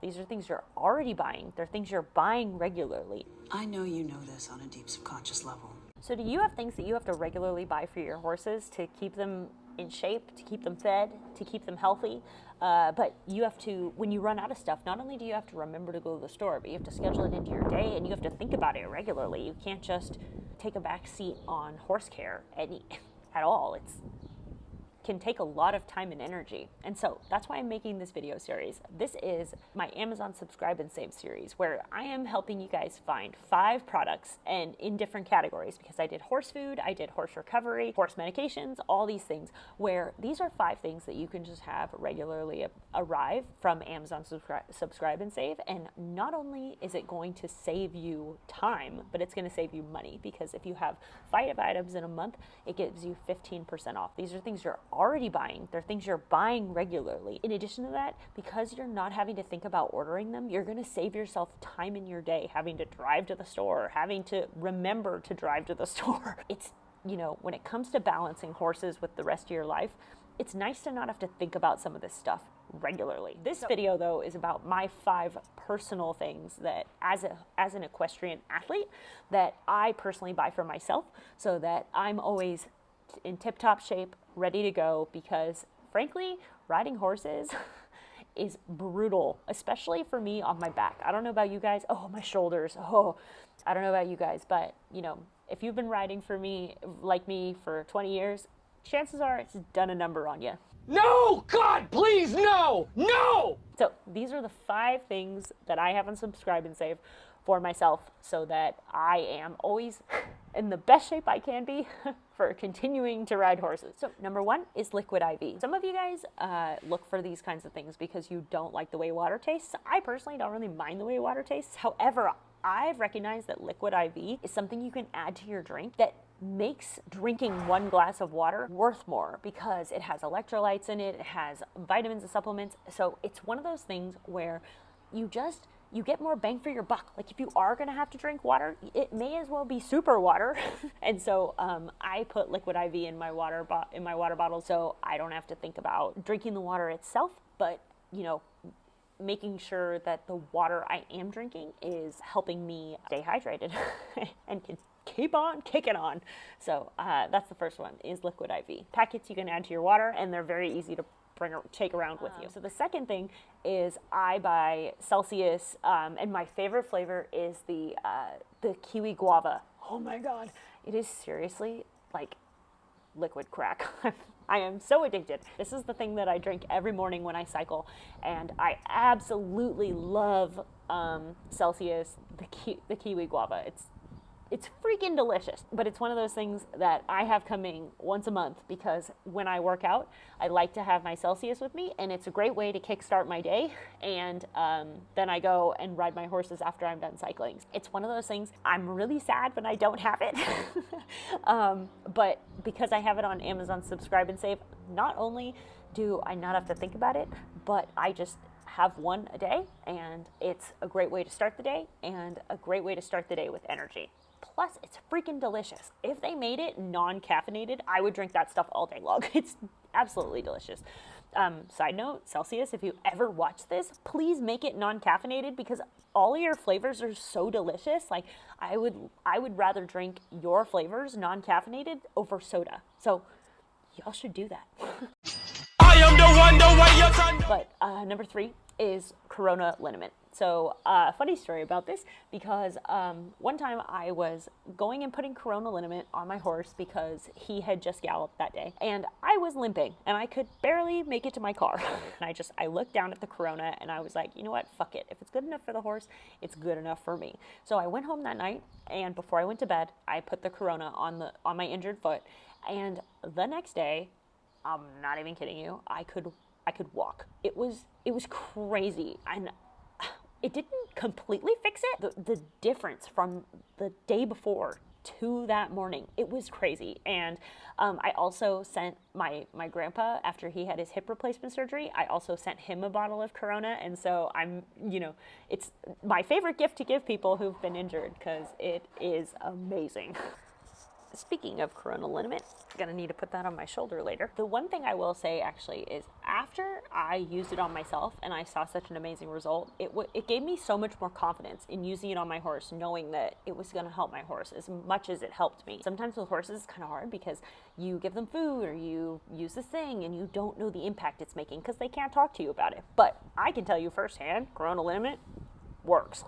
These are things you're already buying. They're things you're buying regularly. I know you know this on a deep subconscious level. So do you have things that you have to regularly buy for your horses to keep them in shape, to keep them fed, to keep them healthy? But you have to, when you run out of stuff, not only do you have to remember to go to the store, but you have to schedule it into your day, and you have to think about it regularly. You can't just take a back seat on horse care at all. It can take a lot of time and energy. And so that's why I'm making this video series. This is my Amazon Subscribe and Save series, where I am helping you guys find 5 products and in different categories, because I did horse food, I did horse recovery, horse medications, all these things, where these are 5 things that you can just have regularly arrive from Amazon Subscribe and Save. And not only is it going to save you time, but it's going to save you money, because if you have 5 items in a month, it gives you 15% off. These are things you're already buying. They're things you're buying regularly. In addition to that, because you're not having to think about ordering them, you're going to save yourself time in your day, having to drive to the store, having to remember to drive to the store. It's, when it comes to balancing horses with the rest of your life, it's nice to not have to think about some of this stuff regularly. This video, though, is about my 5 personal things that as an equestrian athlete that I personally buy for myself, so that I'm always in tip-top shape, ready to go, because frankly, riding horses is brutal, especially for me on my back. I don't know about you guys. Oh, my shoulders. Oh, I don't know about you guys, but if you've been riding like me for 20 years, chances are it's done a number on you. No! God, please, no! No! So these are the 5 things that I have on Subscribe and Save for myself, so that I am always in the best shape I can be for continuing to ride horses. So number 1 is liquid IV. Some of you guys look for these kinds of things because you don't like the way water tastes. I personally don't really mind the way water tastes. However, I've recognized that liquid IV is something you can add to your drink that makes drinking 1 glass of water worth more, because it has electrolytes in it, it has vitamins and supplements. So it's one of those things where you get more bang for your buck. Like, if you are going to have to drink water, it may as well be super water. And so I put liquid IV in my water bottle, so I don't have to think about drinking the water itself, but making sure that the water I am drinking is helping me stay hydrated and can keep on kicking on. So that's the first one, is liquid IV. Packets you can add to your water, and they're very easy to take around with you. So the second thing is I buy Celsius, and my favorite flavor is the kiwi guava. Oh my God, it is seriously like liquid crack. I am so addicted. This is the thing that I drink every morning when I cycle, and I absolutely love Celsius, the kiwi guava. It's freaking delicious, but it's one of those things that I have coming once a month, because when I work out, I like to have my Celsius with me, and it's a great way to kickstart my day, and then I go and ride my horses after I'm done cycling. It's one of those things, I'm really sad when I don't have it, but because I have it on Amazon Subscribe and Save, not only do I not have to think about it, but I just have one a day, and it's a great way to start the day, and a great way to start the day with energy. Plus, it's freaking delicious. If they made it non-caffeinated, I would drink that stuff all day long. It's absolutely delicious. Side note, Celsius, if you ever watch this, please make it non-caffeinated, because all of your flavors are so delicious. Like, I would rather drink your flavors non-caffeinated over soda. So y'all should do that. I am the way you're trying. But number 3 is Corona liniment. So funny story about this, because one time I was going and putting Corona liniment on my horse because he had just galloped that day, and I was limping and I could barely make it to my car. And I looked down at the Corona and I was like, you know what, fuck it. If it's good enough for the horse, it's good enough for me. So I went home that night, and before I went to bed, I put the Corona on my injured foot, and the next day, I'm not even kidding you, I could walk. It was crazy. And it didn't completely fix it. The difference from the day before to that morning, it was crazy. And I also sent my grandpa, after he had his hip replacement surgery, I also sent him a bottle of Corona. And so it's my favorite gift to give people who've been injured, because it is amazing. speaking of coronal liniment, gonna need to put that on my shoulder later. The one thing I will say actually is after I used it on myself and I saw such an amazing result, it gave me so much more confidence in using it on my horse, knowing that it was gonna help my horse as much as it helped me. Sometimes with horses it's kind of hard because you give them food or you use this thing and you don't know the impact it's making because they can't talk to you about it. But I can tell you firsthand, coronal liniment works.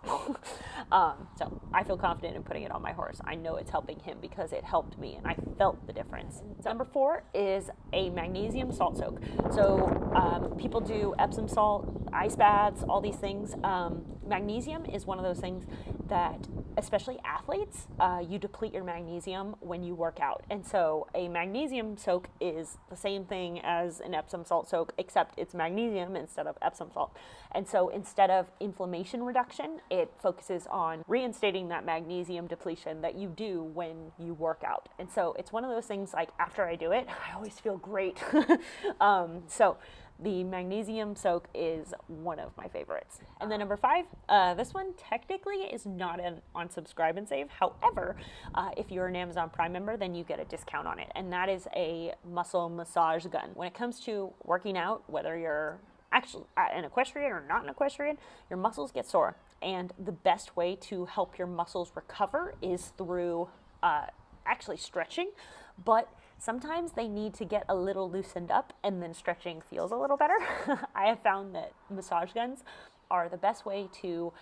So I feel confident in putting it on my horse. I know it's helping him because it helped me and I felt the difference. So number 4 is a magnesium salt soak. So people do Epsom salt, ice baths, all these things. Magnesium is one of those things that, especially athletes, you deplete your magnesium when you work out. And so a magnesium soak is the same thing as an Epsom salt soak, except it's magnesium instead of Epsom salt. And so instead of inflammation reduction, it focuses on reinstating that magnesium depletion that you do when you work out. And so it's one of those things, like after I do it, I always feel great. So the magnesium soak is one of my favorites. And then number 5, this one technically is not on Subscribe and Save. However, if you're an Amazon Prime member, then you get a discount on it. And that is a muscle massage gun. When it comes to working out, whether you're actually an equestrian or not an equestrian, your muscles get sore. And the best way to help your muscles recover is through actually stretching. But sometimes they need to get a little loosened up, and then stretching feels a little better. I have found that massage guns are the best way to,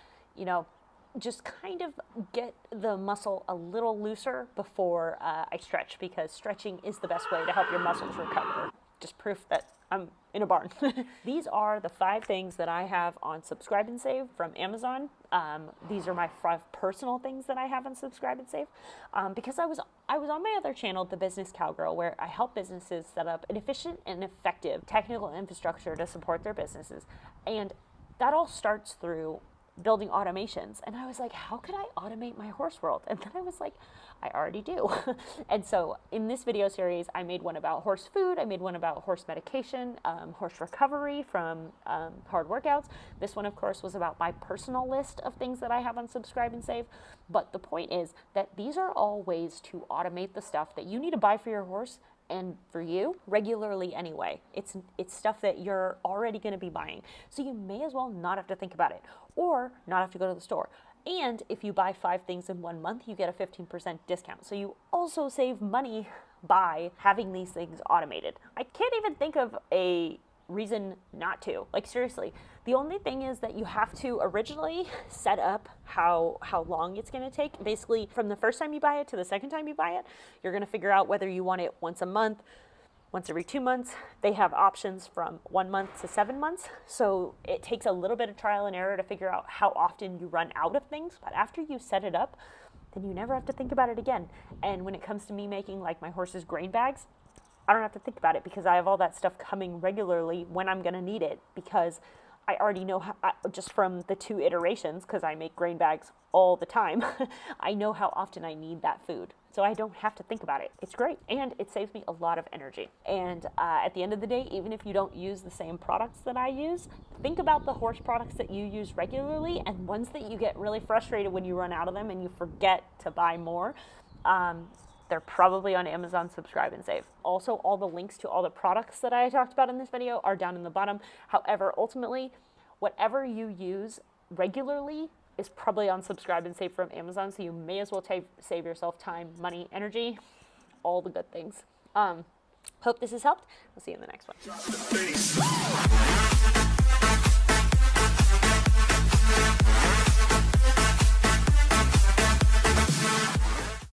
just kind of get the muscle a little looser before I stretch, because stretching is the best way to help your muscles recover. Just proof that I'm in a barn. These are the 5 things that I have on Subscribe and Save from Amazon. These are my 5 personal things that I have on Subscribe and Save. Because I was on my other channel, The Business Cowgirl, where I help businesses set up an efficient and effective technical infrastructure to support their businesses. And that all starts through building automations. And I was like, how could I automate my horse world? And then I was like, I already do. And so in this video series, I made one about horse food. I made one about horse medication, horse recovery from hard workouts. This one, of course, was about my personal list of things that I have on Subscribe and Save. But the point is that these are all ways to automate the stuff that you need to buy for your horse and for you regularly anyway. It's stuff that you're already going to be buying. So you may as well not have to think about it or not have to go to the store. And if you buy 5 things in 1 month, you get a 15% discount. So you also save money by having these things automated. I can't even think of a reason not to. Like, seriously, the only thing is that you have to originally set up how long it's going to take. Basically, from the first time you buy it to the second time you buy it, you're going to figure out whether you want it once a month, once every 2 months. They have options from 1 month to 7 months. So it takes a little bit of trial and error to figure out how often you run out of things. But after you set it up, then you never have to think about it again. And when it comes to me making like my horse's grain bags, I don't have to think about it because I have all that stuff coming regularly when I'm going to need it, because I already know how, just from the 2 iterations, because I make grain bags all the time, I know how often I need that food. So I don't have to think about it. It's great. And it saves me a lot of energy. And at the end of the day, even if you don't use the same products that I use, think about the horse products that you use regularly and ones that you get really frustrated when you run out of them and you forget to buy more. They're probably on Amazon Subscribe and Save. Also, all the links to all the products that I talked about in this video are down in the bottom. However, ultimately, whatever you use regularly is probably on Subscribe and Save from Amazon, so you may as well save yourself time, money, energy, all the good things. Hope this has helped. We'll see you in the next one.